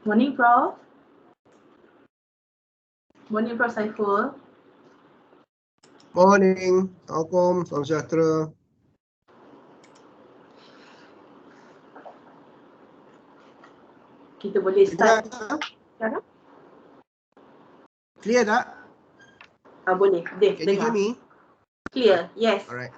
Morning, Prof. Morning, Prof. Saiful. Morning, Assalamualaikum, salam sejahtera. Kita boleh start sekarang? Clear tak? Boleh. Deh, Can you hear me? Clear, yes. Alright.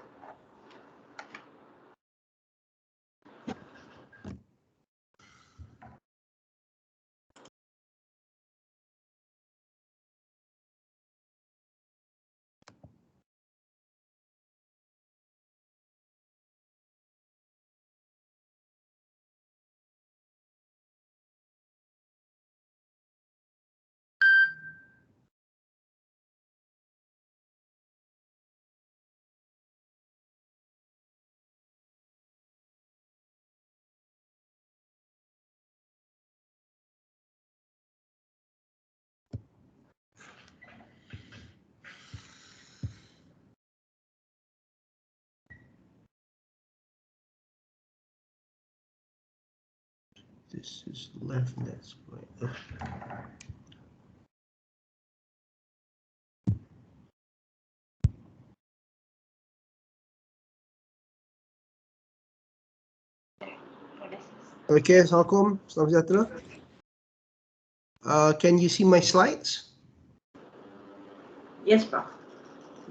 This is left, that's right. Okay, Assalamualaikum, salam sejahtera. Can you see my slides? Yes, Prof.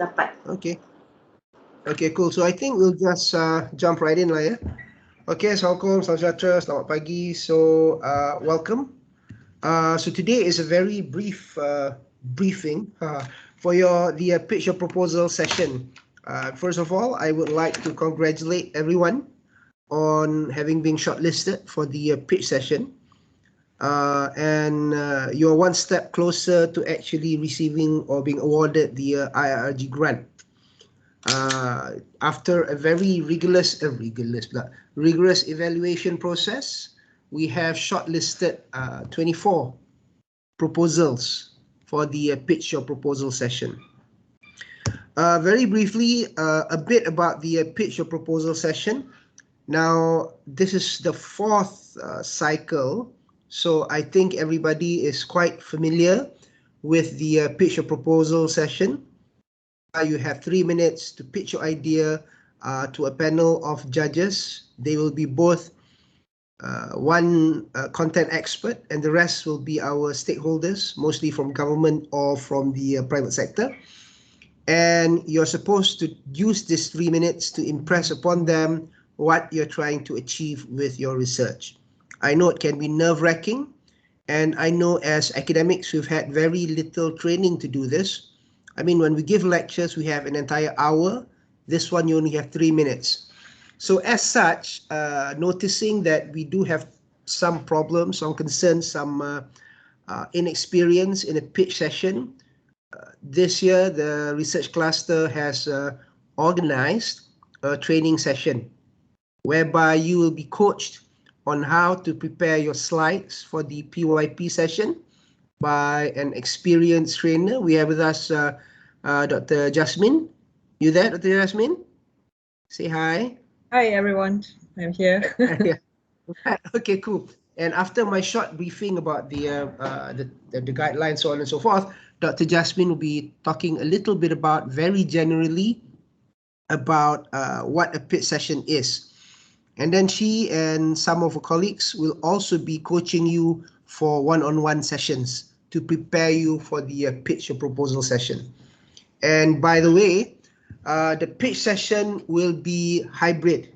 Dapat. Okay. Okay, cool. So I think we'll just jump right in lah ya. Okay, Assalamualaikum, salam sejahtera, selamat pagi. So welcome. So today is a very brief briefing for the pitch your proposal session. First of all, I would like to congratulate everyone on having been shortlisted for the pitch session. And you're one step closer to actually receiving or being awarded the IIRG grant. After a very rigorous evaluation process, we have shortlisted 24 proposals for the pitch your proposal session. Very briefly, a bit about the pitch your proposal session. Now, this is the fourth cycle, so I think everybody is quite familiar with the pitch your proposal session. You have 3 minutes to pitch your idea to a panel of judges. They will be both one content expert and the rest will be our stakeholders, mostly from government or from the private sector. And you're supposed to use these 3 minutes to impress upon them what you're trying to achieve with your research. I know it can be nerve-wracking, and I know as academics we've had very little training to do this. I mean, when we give lectures, we have an entire hour. This one, you only have 3 minutes. So as such, noticing that we do have some problems, some concerns, some inexperience in a pitch session, this year the research cluster has organized a training session whereby you will be coached on how to prepare your slides for the PYP session by an experienced trainer. We have with us Dr. Jasmine. You there, Dr. Jasmine? Say hi. Hi, everyone. I'm here. Okay, cool. And after my short briefing about the guidelines, so on and so forth, Dr. Jasmine will be talking a little bit about, very generally, about what a pitch session is. And then she and some of her colleagues will also be coaching you for one-on-one sessions to prepare you for the pitch or proposal session. And by the way, the pitch session will be hybrid.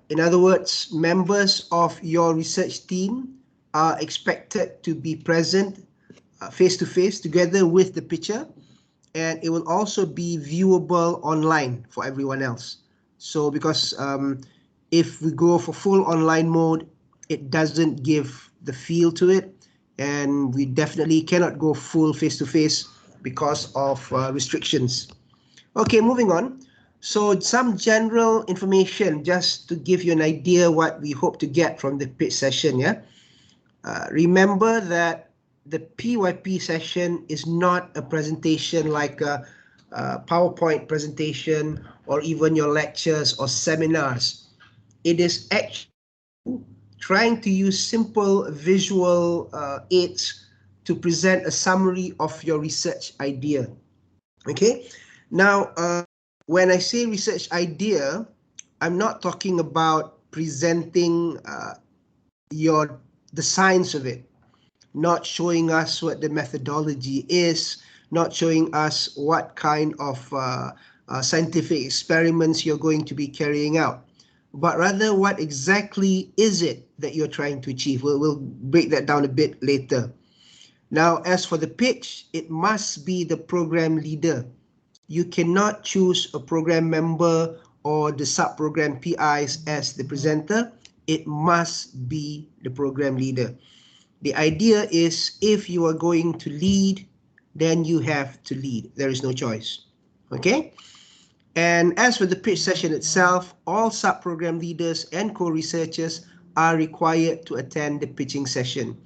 In other words, members of your research team are expected to be present face-to-face together with the pitcher, and it will also be viewable online for everyone else. So because if we go for full online mode, it doesn't give the feel to it, and we definitely cannot go full face-to-face because of restrictions. Okay, moving on. So some general information just to give you an idea what we hope to get from the pitch session. Yeah. Remember that the PYP session is not a presentation like a PowerPoint presentation or even your lectures or seminars. It is actually trying to use simple visual aids to present a summary of your research idea. Okay, now when I say research idea, I'm not talking about presenting the science of it, not showing us what the methodology is, not showing us what kind of scientific experiments you're going to be carrying out, but rather what exactly is it that you're trying to achieve. We'll break that down a bit later. Now, as for the pitch, it must be the program leader. You cannot choose a program member or the sub-program PIs as the presenter. It must be the program leader. The idea is, if you are going to lead, then you have to lead. There is no choice. Okay? And as for the pitch session itself, all sub-program leaders and co-researchers are required to attend the pitching session.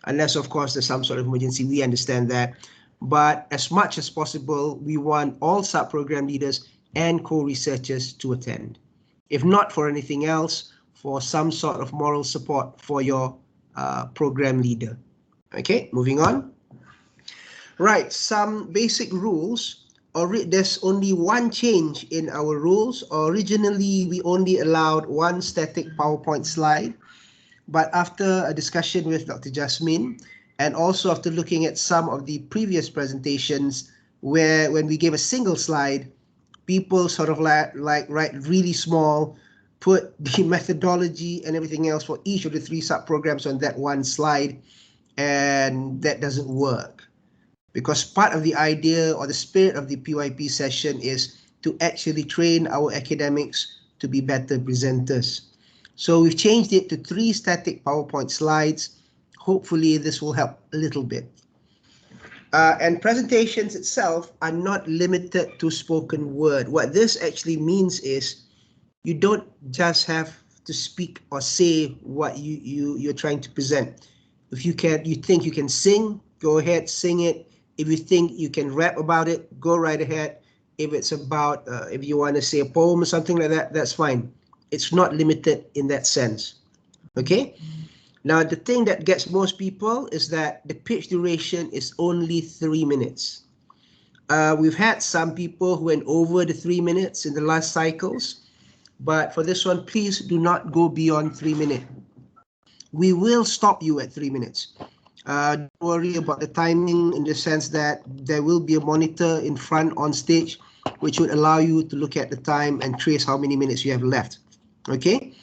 Unless, of course, there's some sort of emergency, we understand that. But as much as possible, we want all sub-program leaders and co-researchers to attend. If not for anything else, for some sort of moral support for your program leader. Okay, moving on. Right, some basic rules. There's only one change in our rules. Originally, we only allowed one static PowerPoint slide. But after a discussion with Dr. Jasmine, and also after looking at some of the previous presentations where when we gave a single slide, people sort of like write really small, put the methodology and everything else for each of the 3 sub-programs on that one slide, and that doesn't work. Because part of the idea or the spirit of the PYP session is to actually train our academics to be better presenters. So we've changed it to 3 static PowerPoint slides. Hopefully this will help a little bit. And presentations itself are not limited to spoken word. What this actually means is you don't just have to speak or say what you're trying to present. If you think you can sing, go ahead, sing it. If you think you can rap about it, go right ahead. If it's about, if you want to say a poem or something like that, that's fine. It's not limited in that sense. Okay? Now, the thing that gets most people is that the pitch duration is only 3 minutes. We've had some people who went over the 3 minutes in the last cycles, but for this one, please do not go beyond 3 minutes. We will stop you at 3 minutes. Don't worry about the timing in the sense that there will be a monitor in front on stage, which would allow you to look at the time and trace how many minutes you have left. Okay?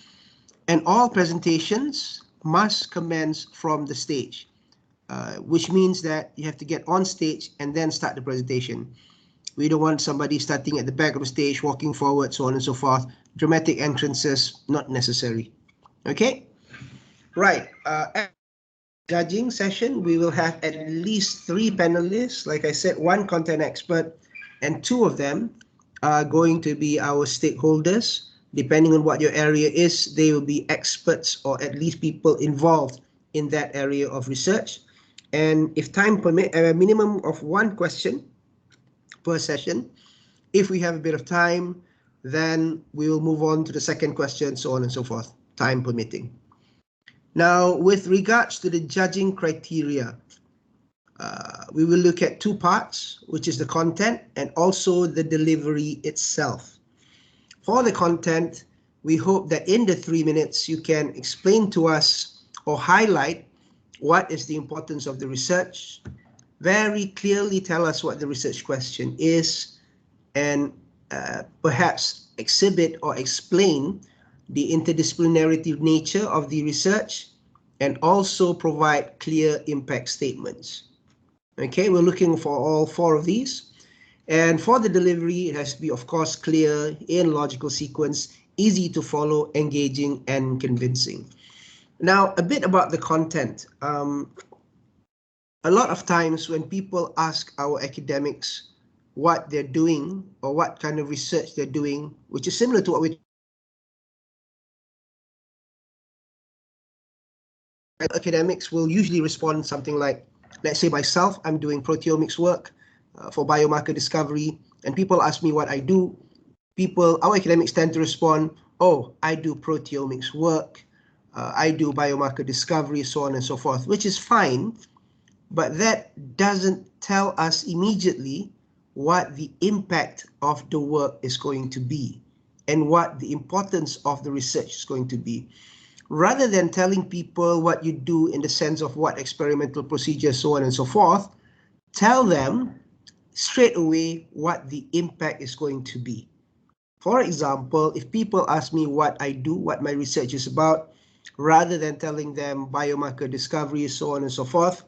And all presentations must commence from the stage, which means that you have to get on stage and then start the presentation. We don't want somebody starting at the back of the stage, walking forward, so on and so forth. Dramatic entrances, not necessary. Okay? Right. At judging session, we will have at least 3 panelists. Like I said, 1 content expert, and 2 of them are going to be our stakeholders. Depending on what your area is, they will be experts or at least people involved in that area of research. And if time permit, a minimum of 1 question per session. If we have a bit of time, then we will move on to the second question, so on and so forth, time permitting. Now, with regards to the judging criteria, we will look at 2 parts, which is the content and also the delivery itself. For the content, we hope that in the 3 minutes, you can explain to us or highlight what is the importance of the research, very clearly tell us what the research question is, and perhaps exhibit or explain the interdisciplinary nature of the research, and also provide clear impact statements. Okay, we're looking for all 4 of these. And for the delivery, it has to be, of course, clear, in logical sequence, easy to follow, engaging, and convincing. Now, a bit about the content. A lot of times when people ask our academics what they're doing or what kind of research they're doing, which is similar to what we academics will usually respond something like, let's say myself, I'm doing proteomics work for biomarker discovery, and people ask me what I do. Our academics tend to respond, oh, I do proteomics work. I do biomarker discovery, so on and so forth, which is fine, but that doesn't tell us immediately what the impact of the work is going to be and what the importance of the research is going to be. Rather than telling people what you do in the sense of what experimental procedures, so on and so forth, tell them straight away what the impact is going to be. For example, if people ask me what I do, what my research is about, rather than telling them biomarker discovery, so on and so forth,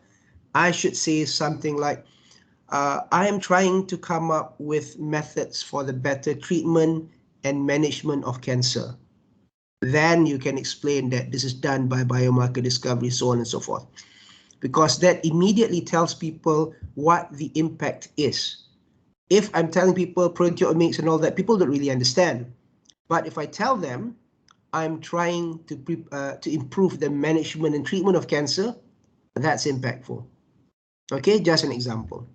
I should say something like, I am trying to come up with methods for the better treatment and management of cancer. Then you can explain that this is done by biomarker discovery, so on and so forth. Because that immediately tells people what the impact is. If I'm telling people proteomics and all that, people don't really understand. But if I tell them I'm trying to improve the management and treatment of cancer, that's impactful. Okay, just an example.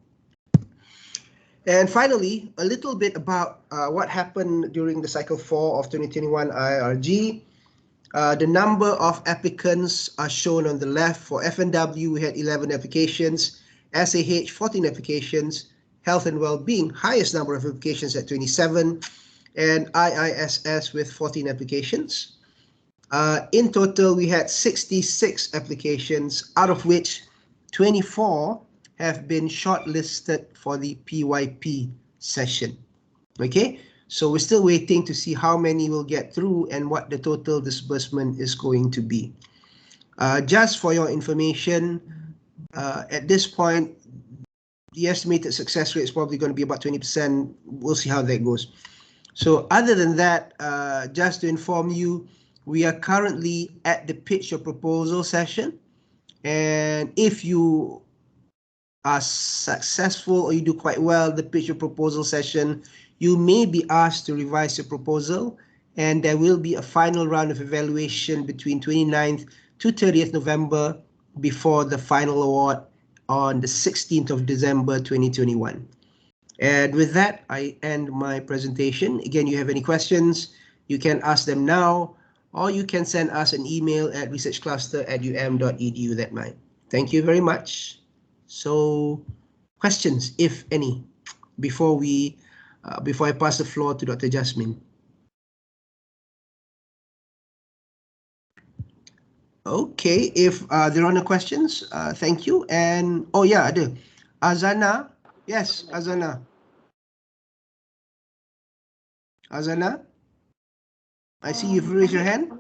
And finally, a little bit about what happened during the cycle 4 of 2021 IIRG. The number of applicants are shown on the left. For FNW, we had 11 applications, SAH 14 applications, Health and Wellbeing, highest number of applications at 27, and IISS with 14 applications. In total, we had 66 applications, out of which 24 have been shortlisted for the PYP session. Okay, so we're still waiting to see how many will get through and what the total disbursement is going to be. Just for your information, at this point, the estimated success rate is probably going to be about 20%. We'll see how that goes. So other than that, just to inform you, we are currently at the pitch your proposal session. And if you are successful or you do quite well the pitch your proposal session, you may be asked to revise your proposal, and there will be a final round of evaluation between 29th to 30th November before the final award on the 16th of December 2021. And with that, I end my presentation. Again, you have any questions, you can ask them now, or you can send us an email at researchcluster@um.edu that night. Thank you very much. So, questions, if any, before I pass the floor to Dr. Jasmine. Okay, if there are no questions, thank you. And oh yeah, ada Azana. Yes, Azana. Azana, I see you've raised your hand.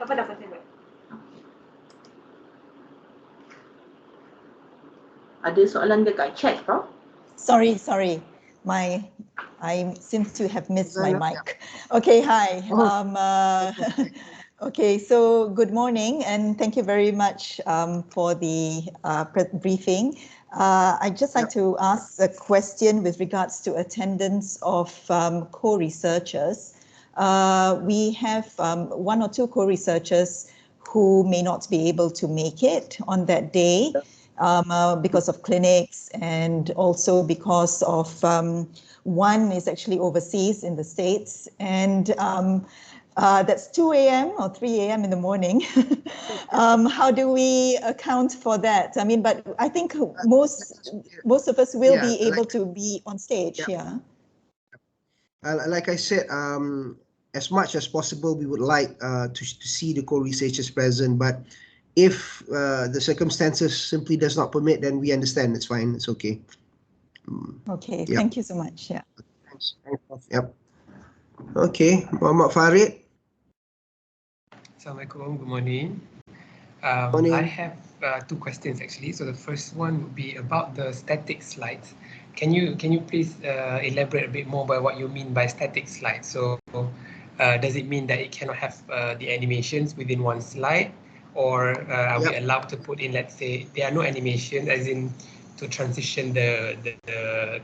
Apa dapat saya buat? Ada soalan dekat chat kau? Sorry. I seem to have missed my mic. Okay, hi. Okay, so good morning and thank you very much for the briefing. I'd just like to ask a question with regards to attendance of co-researchers. We have one or two co-researchers who may not be able to make it on that day. Because of clinics and also because of one is actually overseas in the States, and that's 2 a.m. or 3 a.m. in the morning. How do we account for that? I mean, but I think most of us will be able to be on stage. Like I said, as much as possible, we would like to see the co-researchers present, but if the circumstances simply does not permit, then we understand. It's fine. It's okay. Okay. Thank you so much. Yeah. Thanks. Yep. Okay. Muhammad Farid. Assalamualaikum. Good morning. Morning. I have two questions actually. So the first one would be about the static slides. Can you please elaborate a bit more by what you mean by static slides? So does it mean that it cannot have the animations within one slide? Or are we allowed to put in, let's say, there are no animation, as in to transition the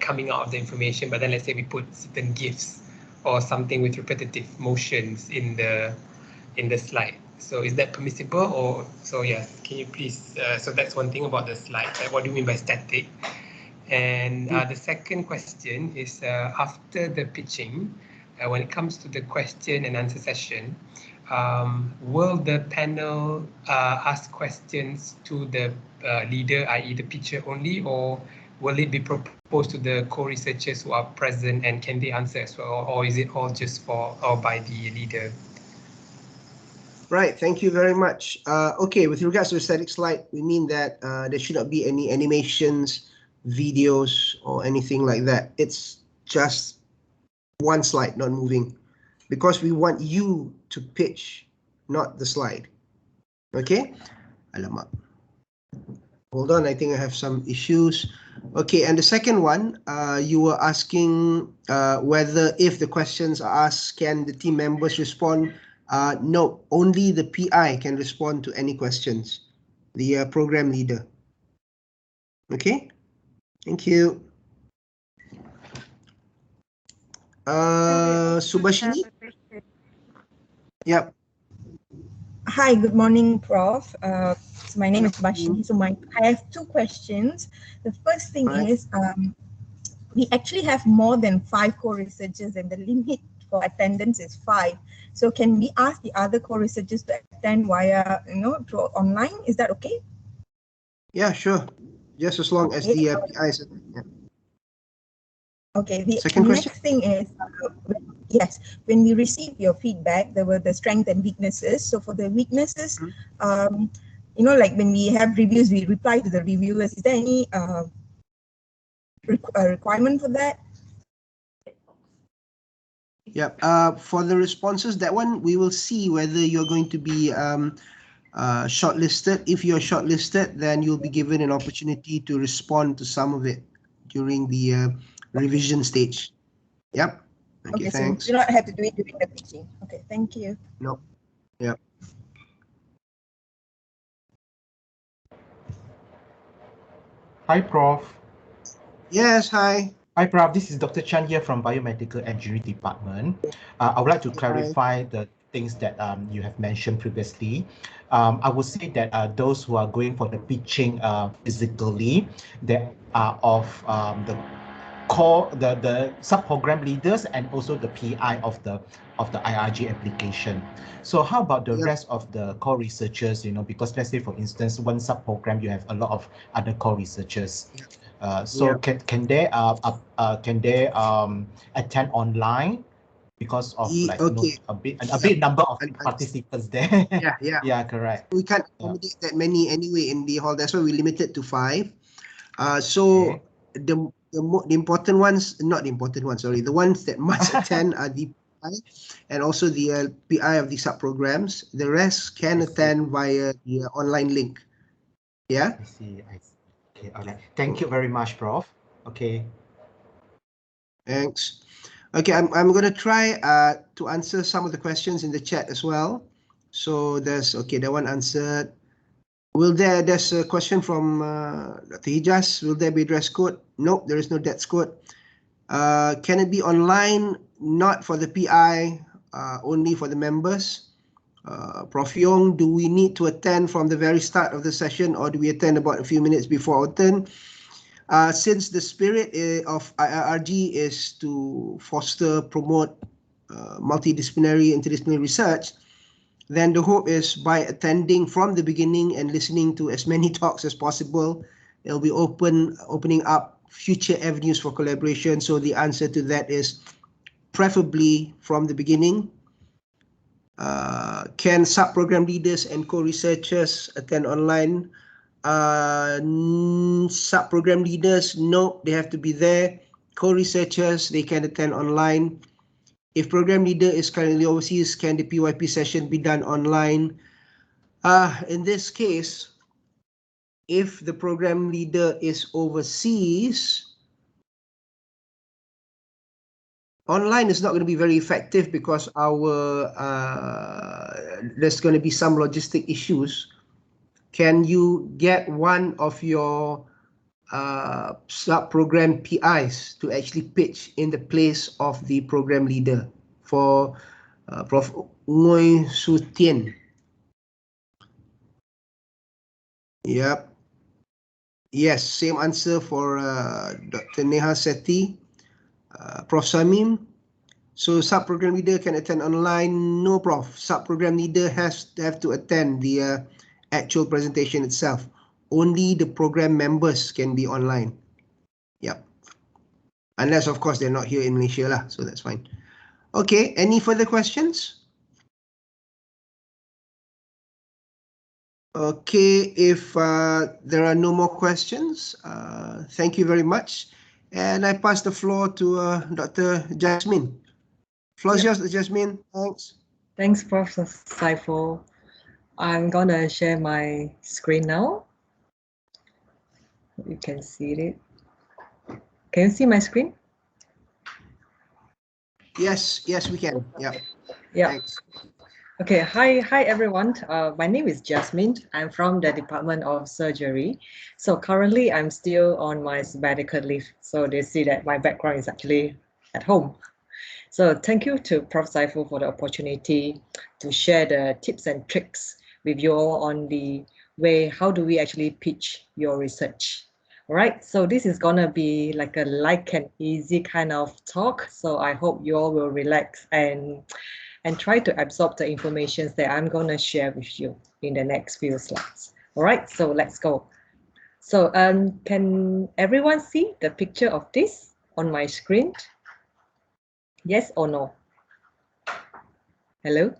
coming out of the information, but then let's say we put certain GIFs or something with repetitive motions in the slide. So is that permissible? Or so yes, can you please? So that's one thing about the slide. What do you mean by static? And the second question is after the pitching, when it comes to the question and answer session. will the panel ask questions to the leader, i.e. the pitcher only, or will it be proposed to the co-researchers who are present, and can they answer as well, or is it all just for or by the leader? Right, thank you very much. Okay, with regards to the static slide, we mean that there should not be any animations, videos, or anything like that. It's just one slide, not moving, because we want you to pitch, not the slide. Okay? Alamak. Hold on, I think I have some issues. Okay, and the second one, you were asking whether if the questions are asked, can the team members respond? No, only the PI can respond to any questions, the program leader. Okay, thank you. Subhashini? Yep. Hi, good morning, Prof. So my name is Bashini. So I have two questions. The first thing is, we actually have more than 5 co-researchers, and the limit for attendance is 5. So can we ask the other co-researchers to attend via, through online? Is that okay? Yeah, sure. Just as long as the PIs. Yeah. Okay. The Second question. next thing is, yes, when we receive your feedback, there were the strengths and weaknesses. So for the weaknesses, like when we have reviews, we reply to the reviewers. Is there any requirement for that? Yeah. For the responses, that one we will see whether you're going to be shortlisted. If you're shortlisted, then you'll be given an opportunity to respond to some of it during the revision stage. Yep. Okay, thanks. So you do not have to do it during the pitching. Okay, thank you. No. Yep. Hi, Prof. Yes, hi. Hi, Prof. This is Dr. Chan here from Biomedical Engineering Department. I would like to clarify the things that you have mentioned previously. I would say that those who are going for the pitching physically, they are of the core, the sub-program leaders, and also the PI of the IIRG application. So how about the rest of the core researchers? Because let's say, for instance, one sub-program you have a lot of other core researchers. Can they attend online because of a big number of participants there? Yeah, correct. We can't accommodate that many anyway in the hall. That's why we limited to 5. The important ones, not the important ones, sorry, the ones that must attend are the PI and also the PI of the sub-programs. The rest can attend via the online link. Yeah? I see. Okay, all right. Thank you very much, Prof. Okay. Thanks. Okay, I'm going to try to answer some of the questions in the chat as well. So there's, that one answered. There's a question from Dr. Hijaz. Will there be dress code? Nope, there is no dress code. Can it be online? Not for the PI, only for the members. Prof. Yong, do we need to attend from the very start of the session, or do we attend about a few minutes before our turn? Since the spirit of IIRG is to foster, promote multidisciplinary, interdisciplinary research, then the hope is by attending from the beginning and listening to as many talks as possible, it'll be opening up future avenues for collaboration. So the answer to that is preferably from the beginning. Can sub-program leaders and co-researchers attend online? Sub-program leaders, no, they have to be there. Co-researchers, they can attend online. If program leader is currently overseas, can the PYP session be done online? In this case, if the program leader is overseas, online is not going to be very effective because there's going to be some logistic issues. Can you get one of your sub-program PIs to actually pitch in the place of the program leader? For Prof. Ngoy Sutien. Yep. Yes, same answer for Dr. Neha Sethi. Prof. Samim. So sub-program leader can attend online. No, Prof. Sub-program leader have to attend the actual presentation itself. Only the program members can be online. Yep. Unless, of course, they're not here in Malaysia lah. So that's fine. Okay. Any further questions? Okay. If there are no more questions, thank you very much. And I pass the floor to Dr. Jasmine. Floor is yours, Jasmine. Thanks. Thanks, Prof. Saiful. I'm gonna share my screen now. You can see it. Can you see my screen? Yes, we can. Yeah. Thanks. Okay, hi everyone. My name is Jasmine. I'm from the Department of Surgery. So currently I'm still on my sabbatical leave. So they see that my background is actually at home. So thank you to Prof. Saiful for the opportunity to share the tips and tricks with you all on the way, how do we actually pitch your research. All right, so this is gonna be like a light and easy kind of talk. So I hope you all will relax and try to absorb the information that I'm gonna share with you in the next few slides. All right, so let's go. So can everyone see the picture of this on my screen? Yes or no? Hello?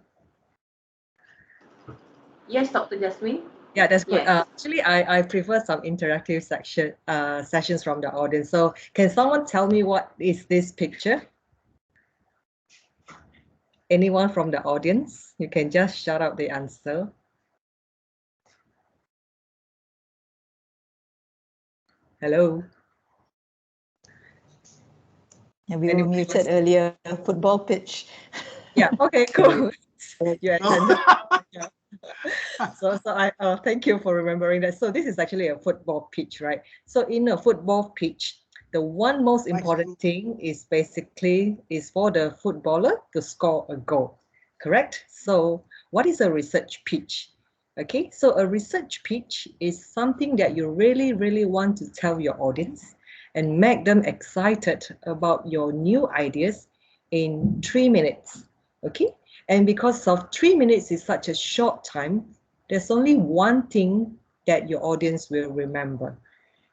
Yes, Dr. Jasmine. Yeah, that's good. Yes. Actually, I prefer some interactive sessions from the audience. So can someone tell me what is this picture? Anyone from the audience? You can just shout out the answer. Hello? Yeah, we were muted earlier. Football pitch. Yeah, okay, cool. You attended. Yeah. So I thank you for remembering that. So this is actually a football pitch, right? So in a football pitch, the one most important thing is basically for the footballer to score a goal, correct? So what is a research pitch? Okay, so a research pitch is something that you really want to tell your audience and make them excited about your new ideas in 3 minutes, okay? And because of 3 minutes is such a short time, there's only one thing that your audience will remember.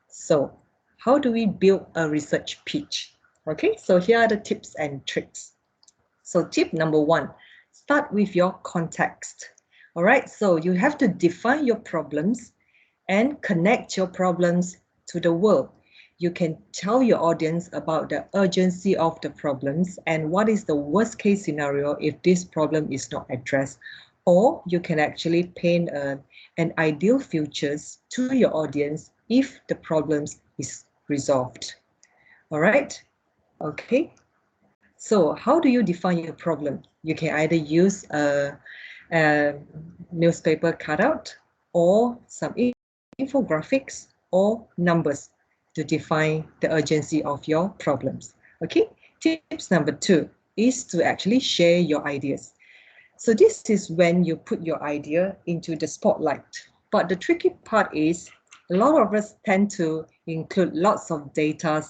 So how do we build a research pitch? Okay, so here are the tips and tricks. So tip number 1, start with your context. All right, so you have to define your problems and connect your problems to the world. You can tell your audience about the urgency of the problems and what is the worst case scenario if this problem is not addressed. Or you can actually paint an ideal futures to your audience if the problems is resolved. All right, okay. So how do you define your problem? You can either use a newspaper cutout or some infographics or numbers to define the urgency of your problems. Okay, tips number 2 is to actually share your ideas. So this is when you put your idea into the spotlight. But the tricky part is a lot of us tend to include lots of data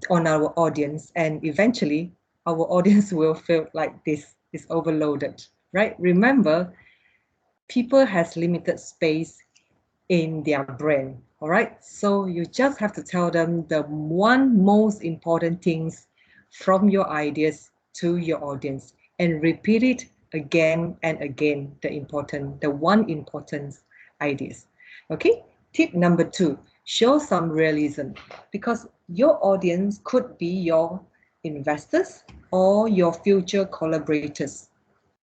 on our audience, and eventually our audience will feel like this is overloaded, right? Remember, people has limited space in their brain, all right? So you just have to tell them the one most important things from your ideas to your audience and repeat it again and again, the one important ideas. Okay, tip number 2, show some realism, because your audience could be your investors or your future collaborators.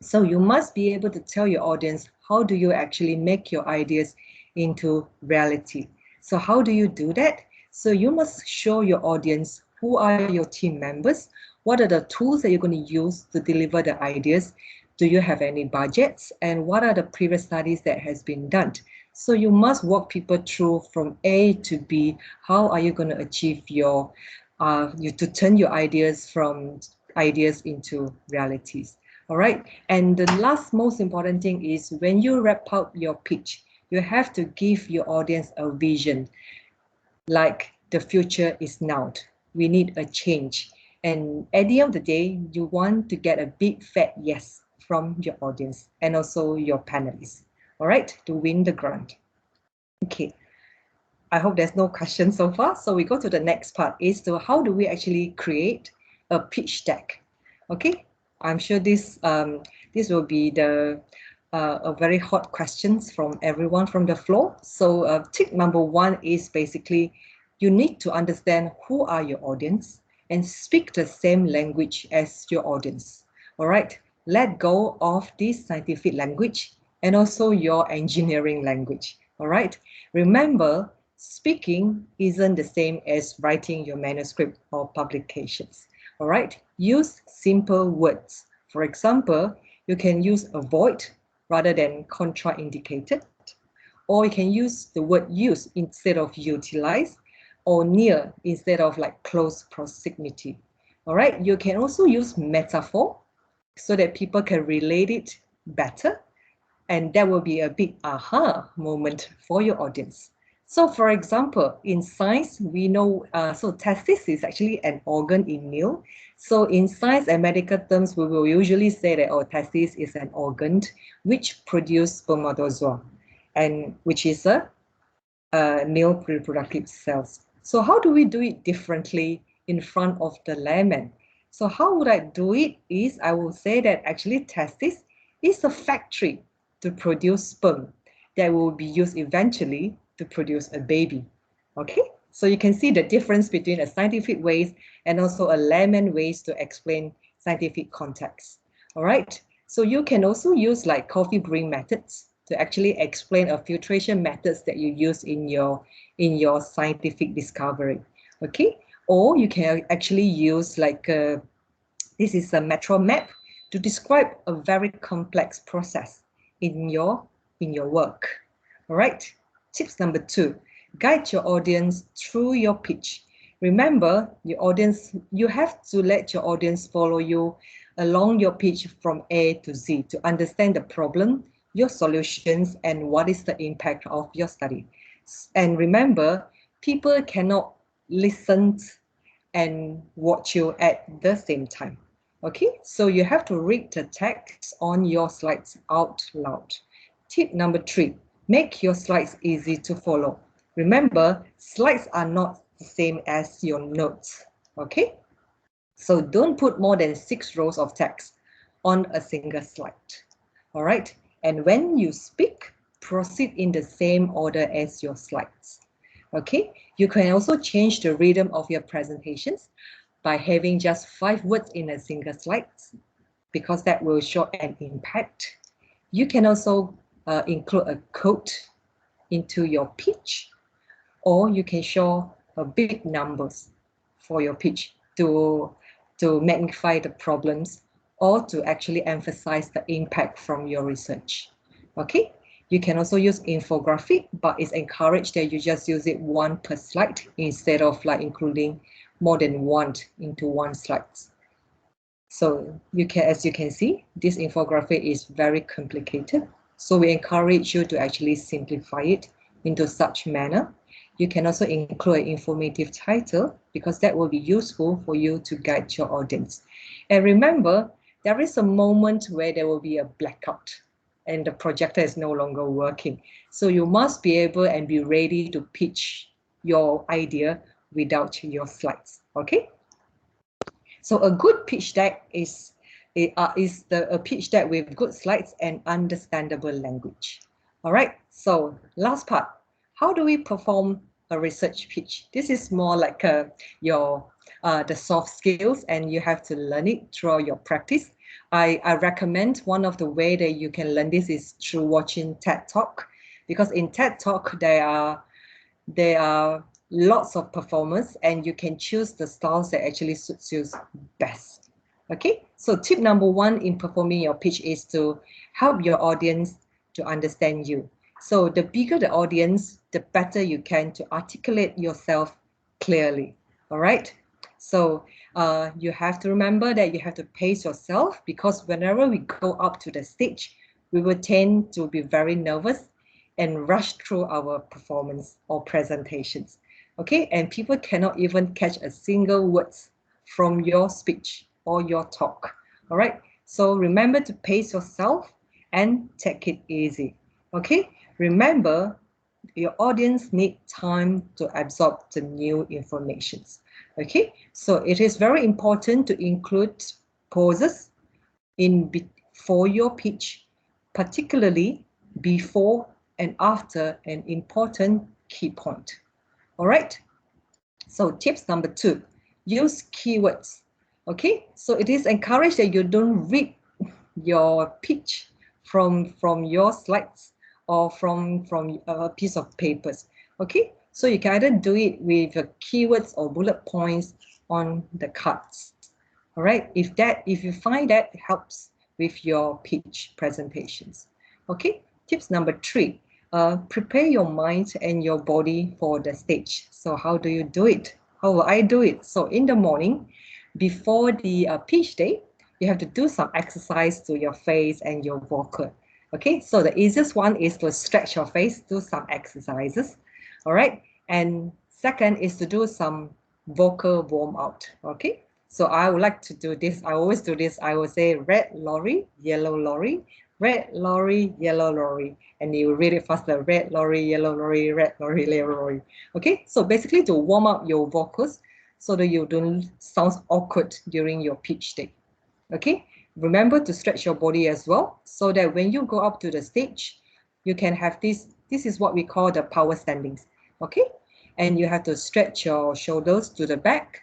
So you must be able to tell your audience, how do you actually make your ideas into reality? So how do you do that? So you must show your audience who are your team members, what are the tools that you're going to use to deliver the ideas, do you have any budgets, and what are the previous studies that has been done. So you must walk people through from A to B. How are you going to achieve to turn your ideas from ideas into realities? All right. And the last most important thing is when you wrap up your pitch, you have to give your audience a vision. Like the future is now. We need a change. And at the end of the day, you want to get a big fat yes from your audience and also your panelists, all right, to win the grant. Okay, I hope there's no questions so far. So we go to the next part, is to how do we actually create a pitch deck? Okay, I'm sure this will be the a very hot questions from everyone from the floor. So tip number one is basically you need to understand who are your audience and speak the same language as your audience. All right, let go of this scientific language and also your engineering language. All right, remember, speaking isn't the same as writing your manuscript or publications. All right, use simple words. For example, you can use avoid rather than contraindicated, or you can use the word use instead of utilize, or near instead of like close proximity. All right, you can also use metaphor so that people can relate it better, and that will be a big aha moment for your audience. So for example, in science, we know, so testis is actually an organ in male. So in science and medical terms, we will usually say that, oh, testis is an organ which produces spermatozoa, and which is a male reproductive cells. So how do we do it differently in front of the layman? So how would I do it is, I will say that actually testis is a factory to produce sperm that will be used eventually to produce a baby. Okay, so you can see the difference between a scientific ways and also a layman ways to explain scientific context. All right, so you can also use like coffee brewing methods to actually explain a filtration methods that you use in your scientific discovery. Okay, or you can actually use like this is a metro map to describe a very complex process in your work. All right, tips number 2, guide your audience through your pitch. Remember, your audience, you have to let your audience follow you along your pitch from A to Z to understand the problem, your solutions, and what is the impact of your study. And remember, people cannot listen and watch you at the same time. Okay, so you have to read the text on your slides out loud. Tip number 3, make your slides easy to follow. Remember, slides are not the same as your notes. Okay, so don't put more than 6 rows of text on a single slide. All right, and when you speak, proceed in the same order as your slides. Okay, you can also change the rhythm of your presentations by having just 5 words in a single slide, because that will show an impact. You can also include a quote into your pitch, or you can show big numbers for your pitch to magnify the problems or to actually emphasize the impact from your research. Okay, you can also use infographic, but it's encouraged that you just use it 1 per slide instead of like including more than 1 into 1 slide. So you can, as you can see, this infographic is very complicated. So we encourage you to actually simplify it into such manner. You can also include an informative title because that will be useful for you to guide your audience. And remember, there is a moment where there will be a blackout and the projector is no longer working. So you must be able and be ready to pitch your idea without your slides, okay? So a good pitch deck is a pitch deck with good slides and understandable language. All right, so last part, how do we perform a research pitch? This is more like the soft skills, and you have to learn it through your practice. I recommend one of the way that you can learn this is through watching TED Talk, because in TED Talk there are lots of performers and you can choose the styles that actually suits you best. Okay, so tip number 1 in performing your pitch is to help your audience to understand you. So the bigger the audience, the better you can to articulate yourself clearly. All right, so you have to remember that you have to pace yourself, because whenever we go up to the stage, we will tend to be very nervous and rush through our performance or presentations. Okay, and people cannot even catch a single word from your speech or your talk. All right. So remember to pace yourself and take it easy. Okay. Remember, your audience need time to absorb the new informations. Okay. So it is very important to include pauses for your pitch, particularly before and after an important key point. All right. So tips number 2, use keywords. Okay, so it is encouraged that you don't read your pitch from your slides or from a piece of papers. Okay, so you can either do it with keywords or bullet points on the cards. All right, if you find that helps with your pitch presentations. Okay, tips number 3, prepare your mind and your body for the stage. So how do you do it? How will I do it? So in the morning, before the pitch day, you have to do some exercise to your face and your vocal. Okay, so the easiest one is to stretch your face, do some exercises. All right, and second is to do some vocal warm out. Okay, so I would like to do this. I always do this. I will say red lorry, yellow lorry, red lorry, yellow lorry, and you read it faster. Red lorry, yellow lorry, red lorry, yellow lorry. Okay, so basically to warm up your vocals so that you don't sound awkward during your pitch day. Okay, remember to stretch your body as well so that when you go up to the stage, you can have this. This is what we call the power standings. Okay, and you have to stretch your shoulders to the back,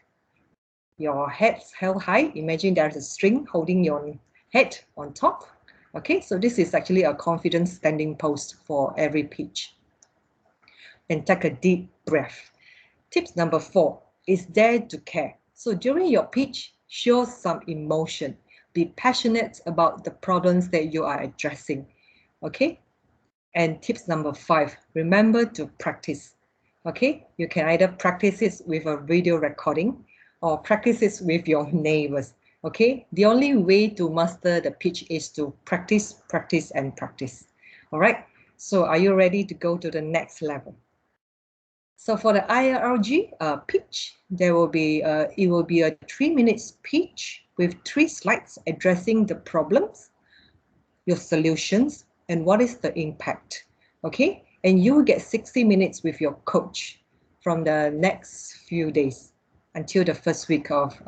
your head held high. Imagine there's a string holding your head on top. Okay, so this is actually a confident standing pose for every pitch. And take a deep breath. Tips number 4 is dare to care. So during your pitch, show some emotion. Be passionate about the problems that you are addressing. Okay? And tips number 5, remember to practice. Okay? You can either practice it with a video recording or practice it with your neighbors. Okay? The only way to master the pitch is to practice, practice, and practice. All right? So are you ready to go to the next level? So for the IIRG pitch, it will be a 3 minutes pitch with 3 slides addressing the problems, your solutions, and what is the impact. Okay, and you will get 60 minutes with your coach from the next few days until the first week of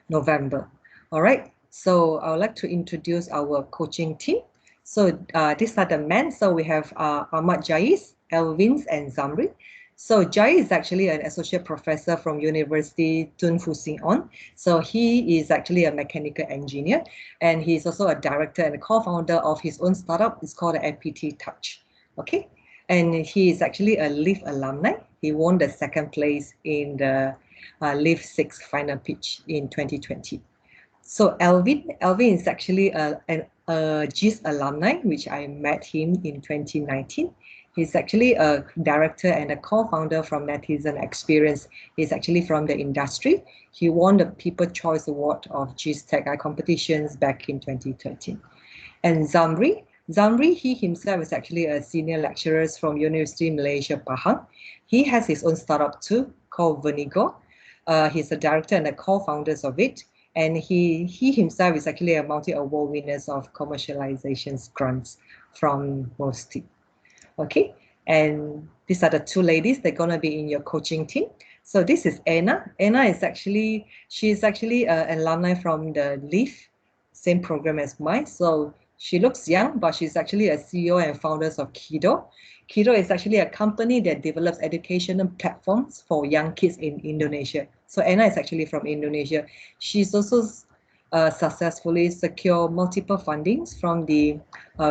November. All right, so I would like to introduce our coaching team. So these are the men. So we have Ahmad Jais, Elvins, and Zamri. So Jai is actually an associate professor from University Tun Fu Sing On. So he is actually a mechanical engineer, and he's also a director and a co-founder of his own startup. It's called the APT Touch. Okay, and he is actually a LIF alumni. He won the 2nd place in the LIF 6 final pitch in 2020. So Elvin is actually a GIS alumni, which I met him in 2019. He's actually a director and a co-founder from Netizen Experience. He's actually from the industry. He won the People's Choice Award of GIS Tech competitions back in 2013. And Zamri, he himself is actually a senior lecturer from University Malaysia Pahang. He has his own startup too called Vernigo. He's a director and a co-founder of it. And he himself is actually a multi-award winner of commercialization grants from MOSTI. Okay, and these are the 2 ladies. They're going to be in your coaching team. So this is Anna. Anna is actually, she's actually an alumni from the LIF, same program as mine. So she looks young, but she's actually a CEO and founder of Kido. Kido is actually a company that develops educational platforms for young kids in Indonesia. So Anna is actually from Indonesia. She's also successfully secured multiple fundings from the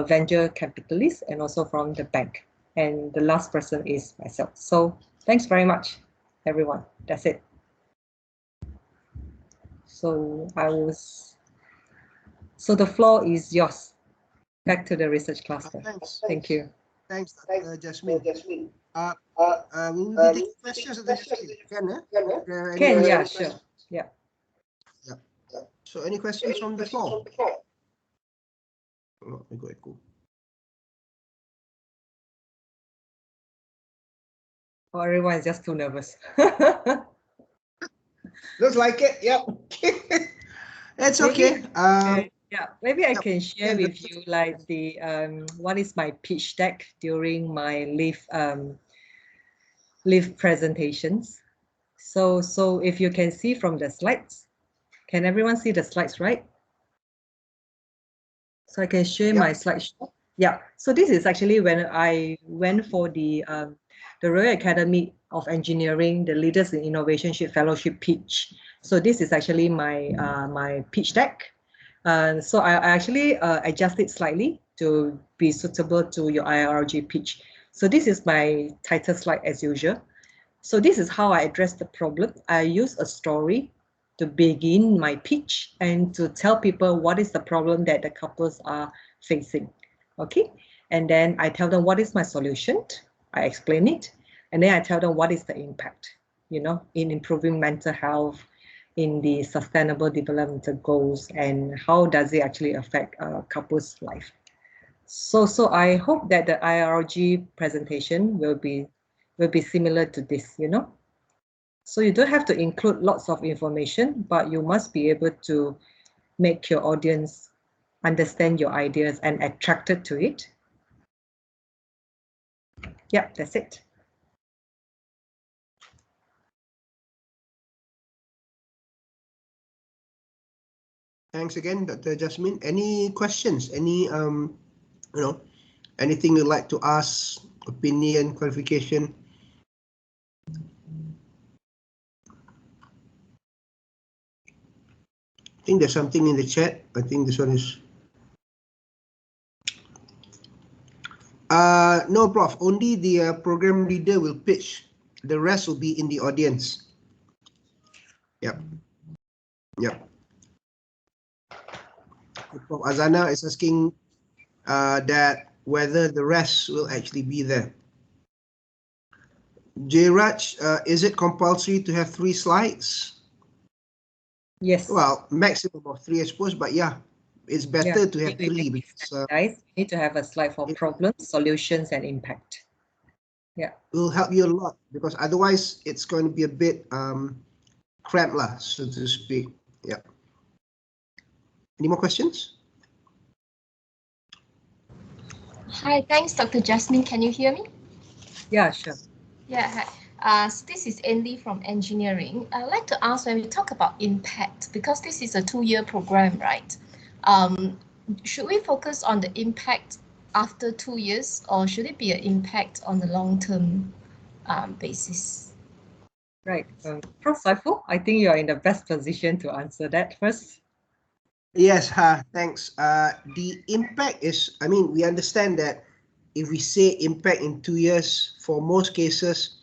venture capitalists and also from the bank. And the last person is myself. So thanks very much, everyone. That's it. So so the floor is yours. Back to the research cluster. Thank you. Thanks, Jasmine. We'll be taking questions at the end. Can, yeah, sure. Yeah. So any questions from the floor? Oh, we go echo. Oh, everyone is just too nervous. Looks like it. Yep. It's okay. Yeah, maybe I Yep. can share with you like the what is my pitch deck during my leave presentations. So if you can see from the slides, can everyone see the slides, right? So I can share my slideshow. Yeah, so this is actually when I went for the Royal Academy of Engineering, the Leaders in Innovationship Fellowship pitch. So this is actually my my pitch deck. So I actually adjust it slightly to be suitable to your IIRG pitch. So this is my title slide as usual. So this is how I address the problem. I use a story to begin my pitch and to tell people what is the problem that the couples are facing. Okay, and then I tell them what is my solution. I explain it, and then I tell them what is the impact, you know, in improving mental health, in the sustainable developmental goals, and how does it actually affect a couple's life. So I hope that the IIRG presentation will be similar to this, you know. So you don't have to include lots of information, but you must be able to make your audience understand your ideas and attracted to it. Yeah, that's it. Thanks again, Dr. Jasmine. Any questions? Any anything you'd like to ask? Opinion, clarification? I think there's something in the chat. I think this one is. No, Prof. Only the program leader will pitch. The rest will be in the audience. Yep. Yep. Prof. Azana is asking that whether the rest will actually be there. Jayraj, is it compulsory to have 3 slides? Yes. Well, maximum of 3, I suppose, but yeah, it's better to have 3 because you need to have a slide for problems, solutions, and impact. Yeah, it will help you a lot because otherwise it's going to be a bit cramped, so to speak. Yeah. Any more questions? Hi, thanks, Dr. Jasmine. Can you hear me? Yeah, sure. Yeah, hi. So this is Andy from engineering. I'd like to ask when we talk about impact, because this is a 2-year program, right? Should we focus on the impact after 2 years, or should it be an impact on the long-term basis? Right. Prof. Saiful, I think you are in the best position to answer that first. Yes, thanks. The impact is, I mean, we understand that if we say impact in 2 years, for most cases,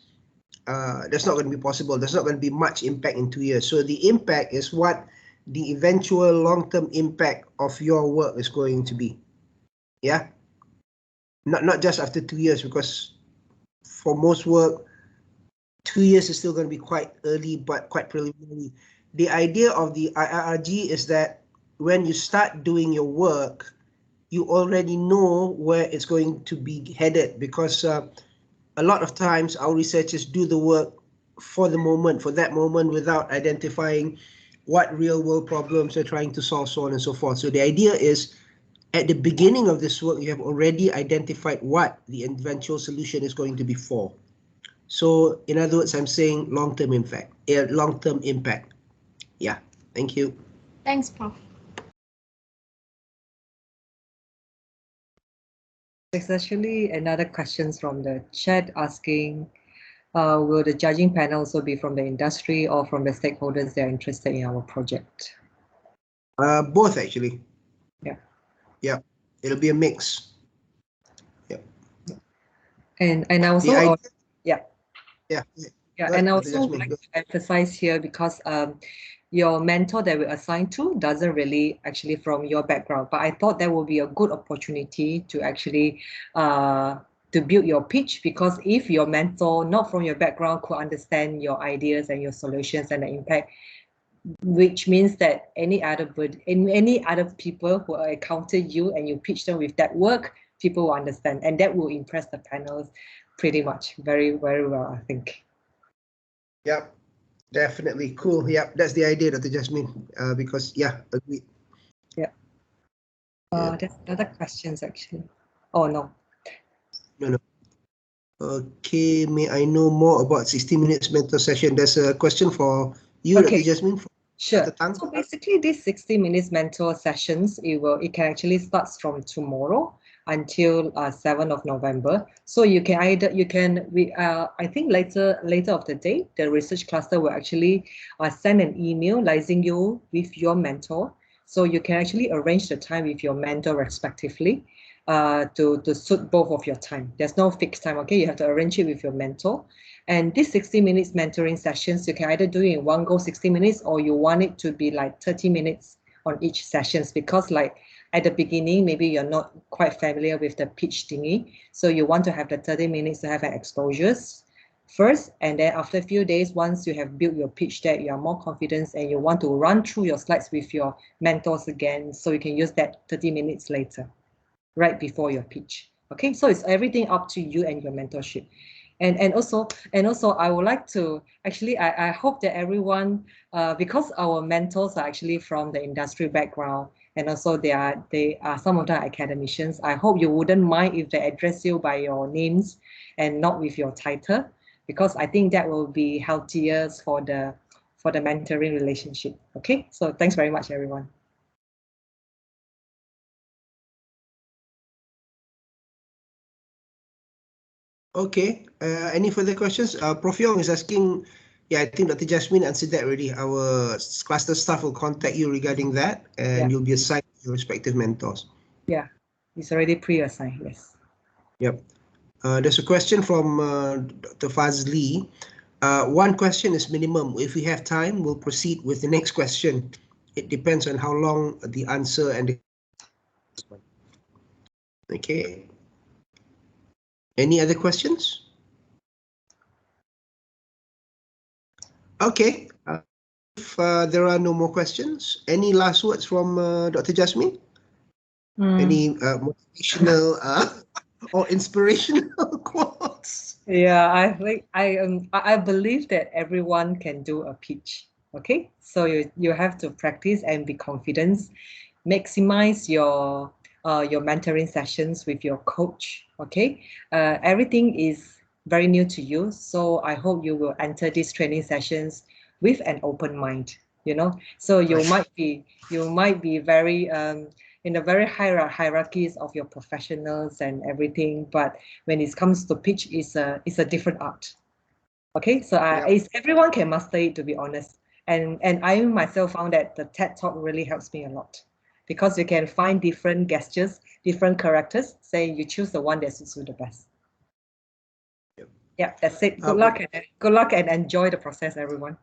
that's not going to be possible. There's not going to be much impact in 2 years. So the impact is what the eventual long-term impact of your work is going to be. Yeah. Not just after 2 years, because for most work, 2 years is still going to be quite early, but quite preliminary. The idea of the IIRG is that when you start doing your work, you already know where it's going to be headed, because a lot of times our researchers do the work for the moment, for that moment, without identifying what real world problems they're trying to solve, so on and so forth. So the idea is, at the beginning of this work, you have already identified what the eventual solution is going to be for. So in other words, I'm saying long-term impact. Long-term impact. Yeah. Thank you. Thanks, Prof. There's actually another question from the chat asking, will the judging panel also be from the industry or from the stakeholders that are interested in our project? Both, actually. Yeah. Yeah. It'll be a mix. Yeah. And also, yeah. Yeah. Yeah, and I also would like to emphasize here, because your mentor that we assign to doesn't really actually from your background, but I thought that would be a good opportunity to actually to build your pitch, because if your mentor not from your background could understand your ideas and your solutions and the impact, which means that any other people who encounter you and you pitch them with that work, people will understand, and that will impress the panels pretty much very, very well, I think. Yep. Definitely. Cool. Yeah, that's the idea, Dr. Jasmine. Because, yeah, agree. Yeah. Yeah. There's other questions actually. Oh, no. No. Okay, may I know more about 60 minutes mentor session? There's a question for you, Okay. Dr. Jasmine. Sure. So basically, these 60 minutes mentor sessions, it can actually start from tomorrow until 7th of November. So I think later of the day, the research cluster will actually send an email liaising you with your mentor. So you can actually arrange the time with your mentor respectively to suit both of your time. There's no fixed time, okay? You have to arrange it with your mentor. And these 60 minutes mentoring sessions, you can either do it in one go 60 minutes or you want it to be like 30 minutes on each sessions, because like at the beginning, maybe you're not quite familiar with the pitch thingy. So you want to have the 30 minutes to have an exposures first. And then after a few days, once you have built your pitch deck, you are more confident and you want to run through your slides with your mentors again. So you can use that 30 minutes later, right before your pitch. Okay, so it's everything up to you and your mentorship. And also I would like to actually I hope that everyone because our mentors are actually from the industry background, and also they are some of them are academicians. I hope you wouldn't mind if they address you by your names and not with your title, because I think that will be healthier for the mentoring relationship. Okay, so thanks very much, everyone. Okay, any further questions? Prof. Yong is asking, yeah, I think Dr. Jasmine answered that already. Our cluster staff will contact you regarding that, and you'll be assigned your respective mentors. Yeah, it's already pre-assigned, yes. Yep. There's a question from Dr. Fazli. One question is minimum. If we have time, we'll proceed with the next question. It depends on how long the answer and the... Okay. Any other questions? Okay. If there are no more questions, any last words from Dr. Jasmine? Any motivational or inspirational quotes? Yeah, I believe that everyone can do a pitch. Okay, so you have to practice and be confident. Maximize your mentoring sessions with your coach. Okay, everything is very new to you, so I hope you will enter these training sessions with an open mind. You know, so you might be very in the very hierarchies of your professionals and everything, but when it comes to pitch, it's a different art. Okay, so everyone can master it, to be honest. And I myself found that the TED Talk really helps me a lot, because you can find different gestures, different characters, say you choose the one that suits you the best. Yeah, that's it. Good luck and enjoy the process, everyone.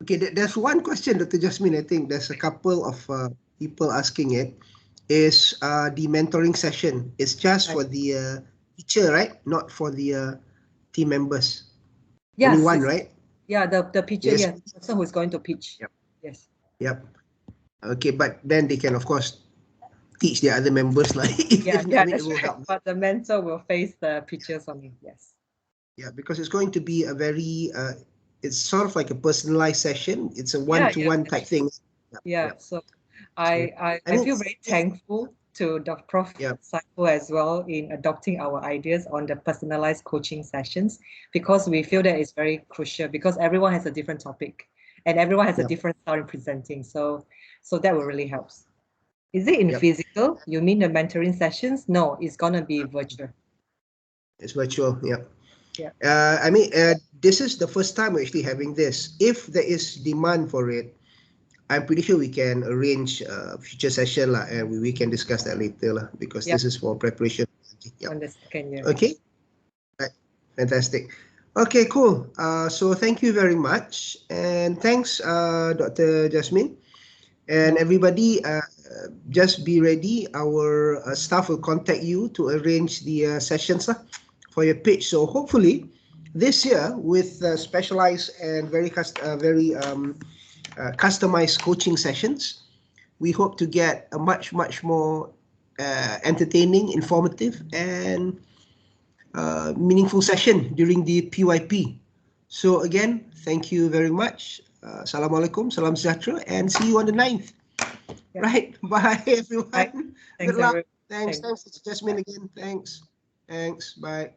Okay, there's one question, Dr. Jasmine. I think there's a couple of people asking it. Is the mentoring session? It's just for the teacher, right? Not for the team members. Yes, only one, right? Yeah, the pitcher, yes, the person who's going to pitch. Yep. Yes. Yep. Okay, but then they can, of course, teach the other members, like yeah, that's right. Help. But the mentor will face the pitchers on it. Yes. Yeah, because it's going to be a very it's sort of like a personalized session. It's a one-to-one type thing. Yeah. So I feel very thankful to Dr. Prof. Saiful as well in adopting our ideas on the personalized coaching sessions, because we feel that it's very crucial, because everyone has a different topic and everyone has a different style in presenting. So that will really help. Is it in physical? You mean the mentoring sessions? No, it's gonna be virtual. It's virtual, yeah. Yeah. I mean, this is the first time we're actually having this. If there is demand for it, I'm pretty sure we can arrange a future session and we can discuss that later because this is for preparation. On the second year. Okay. Right. Fantastic. Okay, cool. So thank you very much, and thanks, Dr. Jasmine, and everybody. Just be ready. Our staff will contact you to arrange the sessions for your pitch. So hopefully, this year with specialized and very customized coaching sessions, we hope to get a much more entertaining, informative, and meaningful session during the PYP. So again, thank you very much. Assalamualaikum, salam sejahtera, and see you on the 9th. Yeah. Right, bye everyone. Bye. Good Thanks, luck. everyone. Thanks, Thanks. Jasmine again. Thanks, bye.